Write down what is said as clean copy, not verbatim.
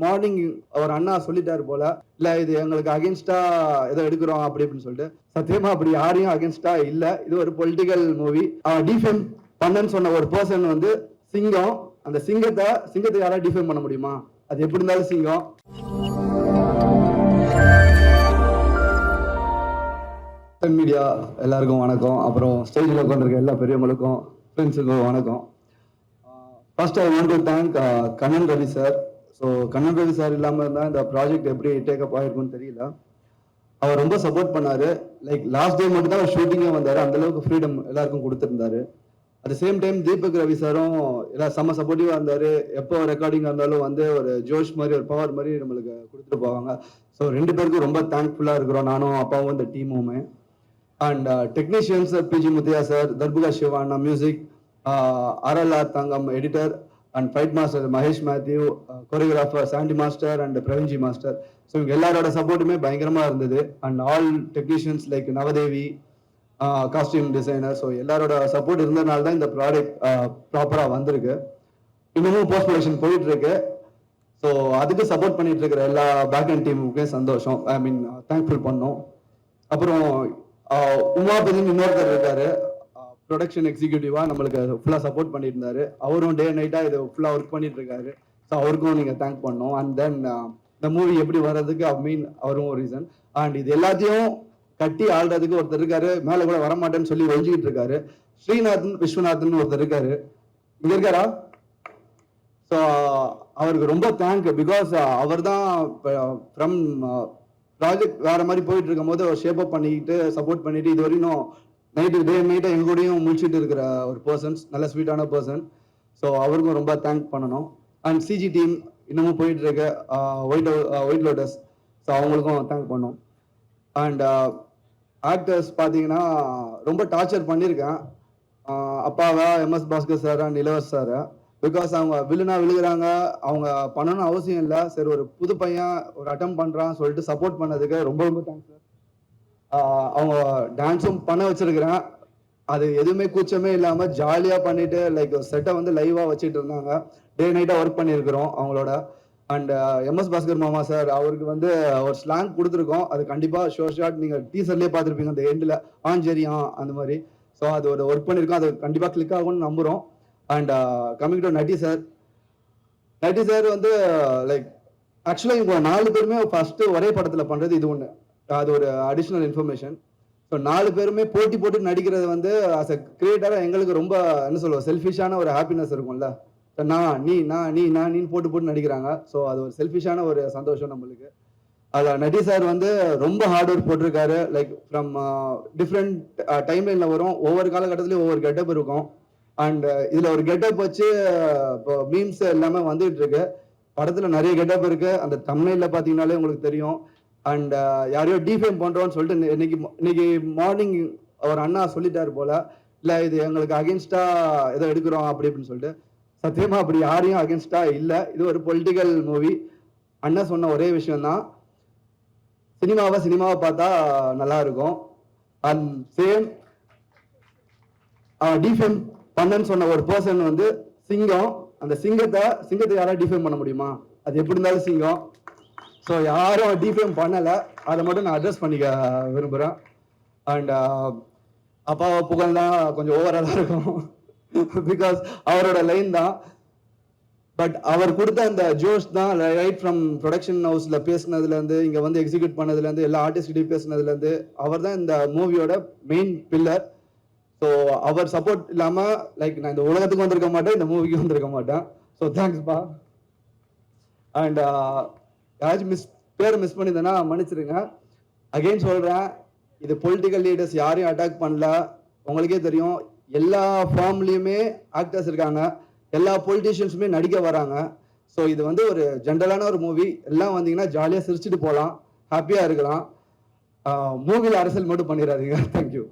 Morning அவர் அண்ணா சொல்லிட்டாரு போல, இல்ல இது எங்களுக்கு அகைன்ஸ்டா ஏதோ எடுக்கிறோம் அப்படி இப்படின்னு சொல்லிட்டு. சத்தியமா அப்படி யாரையும் அகைன்ஸ்டா இல்ல. இது ஒரு பொலிட்டிக்கல் மூவி. டிஃபேம் பண்ணன்னு சொன்ன ஒரு பர்சன் வந்து சிங்கம். அந்த சிங்கத்தை யாராவது டிஃபேம் பண்ண முடியுமா? அது எப்படி இருந்தாலும் சிங்கம். மீடியா எல்லாருக்கும் வணக்கம். அப்புறம் ஸ்டேஜில் உட்காந்துருக்க எல்லா பெரியவங்களுக்கும் ஃப்ரெண்ட்ஸுக்கும் வணக்கம். First I want to thank Kannan Ravi sir. So Kannan Ravi sir இல்லாமல் இருந்தால் இந்த ப்ராஜெக்ட் எப்படி டேக்கப் ஆகிருக்குன்னு தெரியல. அவர் ரொம்ப சப்போர்ட் பண்ணாரு. லைக் லாஸ்ட் டே மட்டும் தான் ஷூட்டிங்கே வந்தார். அந்த அளவுக்கு ஃப்ரீடம் எல்லாருக்கும் கொடுத்துருந்தாரு. At the same time Deepak Ravi சாரும் எல்லாம் செம்ம சப்போர்ட்டிவாக இருந்தார். எப்போ ரெக்கார்டிங் இருந்தாலும் வந்து ஒரு ஜோஷ் மாதிரி ஒரு பவர் மாதிரி நம்மளுக்கு கொடுத்துட்டு போவாங்க. ஸோ ரெண்டு பேருக்கும் ரொம்ப தேங்க்ஃபுல்லாக இருக்கிறோம், நானும் அப்பாவும் இந்த டீமுமே. And technicians P G Muthaiah sir, Darbuka சிவானா music, R L R Thangam editor, and fight master Mahesh Mathew, choreographer Sandy master and Praveen ji master. So இவங்க எல்லாரோட சப்போர்ட்டுமே பயங்கரமாக இருந்தது. And all technicians like Navadevi, costume designer. So எல்லாரோட சப்போர்ட் இருந்ததுனால தான் இந்த ப்ராடக்ட் ப்ராப்பராக வந்திருக்கு. இன்னமும் போஸ்ட் ப்ரொடக்ஷன் போயிட்டு இருக்கு. ஸோ அதுக்கு சப்போர்ட் பண்ணிட்டு இருக்கிற எல்லா பேக் அண்ட் டீமுக்கே சந்தோஷம், ஐ மீன் தேங்க்ஃபுல் பண்ணோம். அப்புறம் உமாபதினு இன்னொருத்தர் இருக்காரு, ப்ரொடக்ஷன் எக்ஸிக்யூட்டிவா நம்மளுக்கு ஃபுல்லாக சப்போர்ட் பண்ணிட்டு இருந்தாரு. அவரும் டே நைட்டாக இது ஃபுல்லாக ஒர்க் பண்ணிட்டு இருக்காரு. ஸோ அவருக்கும் நீங்கள் தேங்க் பண்ணோம். அண்ட் தென் இந்த மூவி எப்படி வர்றதுக்கு அவரும் ஒரு ரீசன். அண்ட் இது எல்லாத்தையும் கட்டி ஆள்றதுக்கு ஒருத்தர் இருக்காரு, மேலே கூட வரமாட்டேன்னு சொல்லி ஒழிஞ்சிக்கிட்டு இருக்காரு. ஸ்ரீநாதன் விஸ்வநாதன் ஒருத்தர் இருக்காரு, இங்க இருக்காரா? ஸோ அவருக்கு ரொம்ப தேங்க். பிகாஸ் அவர் தான் ஃப்ரம் ப்ராஜெக்ட் வேற மாதிரி போயிட்டு இருக்கும் போது ஷேப் அப் பண்ணிக்கிட்டு சப்போர்ட் பண்ணிட்டு இது வரைக்கும் டே நைட்டை எங்க கூடயும் முடிச்சுட்டு இருக்கிற ஒரு பர்சன்ஸ், நல்ல ஸ்வீட்டான பர்சன். ஸோ அவருக்கும் ரொம்ப தேங்க் பண்ணணும். அண்ட் சிஜி டீம் இன்னமும் போயிட்டு இருக்கு, ஒயிட் லோட்டஸ். ஸோ அவங்களுக்கும் தேங்க் பண்ணோம். அண்ட் ஆக்டர்ஸ் பார்த்தீங்கன்னா ரொம்ப டார்ச்சர் பண்ணியிருக்கேன் அப்பாவை, எம்எஸ் பாஸ்கர் சார் அண்ட் இளவரசர் சார். பிகாஸ் அவங்க விழுகிறாங்க, அவங்க பண்ணணும்னு அவசியம் இல்லை. சரி ஒரு புது பையன் ஒரு அட்டம் பண்ணுறான்னு சொல்லிட்டு சப்போர்ட் பண்ணதுக்கு ரொம்ப ரொம்ப தேங்க்ஸ் சார். அவங்க டான்ஸும் பண்ண வச்சிருக்கிறேன், அது எதுவுமே கூச்சமே இல்லாமல் ஜாலியாக பண்ணிட்டு லைக் செட்டை வந்து லைவாக வச்சுட்டு இருந்தாங்க. டே நைட்டாக ஒர்க் பண்ணியிருக்கிறோம் அவங்களோட. அண்ட் எம்எஸ் பாஸ்கர் மாமா சார், அவருக்கு வந்து ஒரு ஸ்லாங் கொடுத்துருக்கோம். அது கண்டிப்பாக ஷார்ட் நீங்கள் டீசர்லேயே பார்த்துருப்பீங்க, அந்த எண்டில் அந்த மாதிரி. ஸோ அது ஒரு ஒர்க் பண்ணியிருக்கோம், அது கண்டிப்பாக கிளிக் ஆகும்னு நம்புகிறோம். And coming to Natty sir வந்து லைக் ஆக்சுவலாக இவங்க 4 பேருமே ஃபர்ஸ்ட் ஒரே படத்தில் பண்ணுறது இது ஒன்று, அது ஒரு அடிஷ்னல் இன்ஃபர்மேஷன். ஸோ 4 பேருமே போட்டு நடிக்கிறது வந்து அஸ் அ கிரியேட்டராக எங்களுக்கு ரொம்ப என்ன சொல்லுவோம், செல்ஃபிஷான ஒரு ஹாப்பினஸ் இருக்கும்ல. நீ போட்டு நடிக்கிறாங்க. ஸோ அது ஒரு செல்ஃபிஷான ஒரு சந்தோஷம் நம்மளுக்கு. அதில் நட்டி சார் வந்து ரொம்ப ஹார்ட் ஒர்க் போட்டிருக்காரு. லைக் ஃப்ரம் டிஃப்ரெண்ட் டைம்லைனில் வரும், ஒவ்வொரு காலகட்டத்திலையும் ஒவ்வொரு கெட்டப் இருக்கும். அண்ட் இதில் ஒரு கெட்டப் வச்சு இப்போ மீம்ஸ் எல்லாமே வந்துட்டு இருக்கு. படத்தில் நிறைய கெட்டப் இருக்கு, அந்த தம்ப்நெயில்ல பார்த்தீங்கன்னாலே உங்களுக்கு தெரியும். அண்ட் யாரையோ டிஃபேம் பண்ணுறோன்னு சொல்லிட்டு இன்னைக்கு மார்னிங் அவர் அண்ணா சொல்லிட்டாரு போல, இல்லை இது எங்களுக்கு அகேன்ஸ்டா ஏதோ எடுக்கிறோம் அப்படி இப்படின்னு சொல்லிட்டு. சத்தியமா அப்படி யாரையும் அகேன்ஸ்டா இல்லை. இது ஒரு பொலிட்டிக்கல் மூவி. அண்ணா சொன்ன ஒரே விஷயம்தான், சினிமாவை பார்த்தா நல்லா இருக்கும். அண்ட் சேம் டிஃபேம் பண்ணன்னு சொன்ன ஒரு பர்சன் வந்து சிங்கம். அந்த சிங்கத்தை யாராவது டிஃபேம் பண்ண முடியுமா? அது எப்படி இருந்தாலும் சிங்கம். ஸோ யாரும் டிஃபேம் பண்ணலை, அதை மட்டும் நான் அட்ரஸ் பண்ணிக்க விரும்புகிறேன். அண்ட் அப்பாவை புகழ் தான் கொஞ்சம் ஓவராக தான் இருக்கும், பிகாஸ் அவரோட லைன் தான். பட் அவர் கொடுத்த அந்த ஜோஷ் தான், ரைட் ஃப்ரம் ப்ரொடக்ஷன் ஹவுஸில் பேசினதுலேருந்து இங்கே வந்து எக்ஸிக்யூட் பண்ணதுலேருந்து எல்லா ஆர்டிஸ்ட்கிட்டையும் பேசினதுலேருந்து அவர் தான் இந்த மூவியோட மெயின் பில்லர். ஸோ அவர் சப்போர்ட் இல்லாமல் லைக் நான் இந்த உலகத்துக்கு வந்திருக்க மாட்டேன், இந்த மூவிக்கு வந்திருக்க மாட்டேன். ஸோ தேங்க்ஸ்பா. அண்ட் யாராச்சும் பேர் மிஸ் பண்ணியிருந்தேன்னா மன்னிச்சிருங்க. அகெயின் சொல்கிறேன், இது பொலிட்டிக்கல் லீடர்ஸ் யாரையும் அட்டாக் பண்ணல. உங்களுக்கே தெரியும், எல்லா ஃபார்ம்லேயுமே ஆக்டர்ஸ் இருக்காங்க, எல்லா பொலிட்டீஷியன்ஸுமே நடிக்க வராங்க. ஸோ இது வந்து ஒரு ஜென்ரலான ஒரு மூவி. எல்லாம் வந்தீங்கன்னா ஜாலியாக சிரிச்சுட்டு போகலாம், ஹாப்பியாக இருக்கலாம். மூவியில் அரசியல் மட்டும் பண்ணிடாதீங்க. தேங்க்யூ.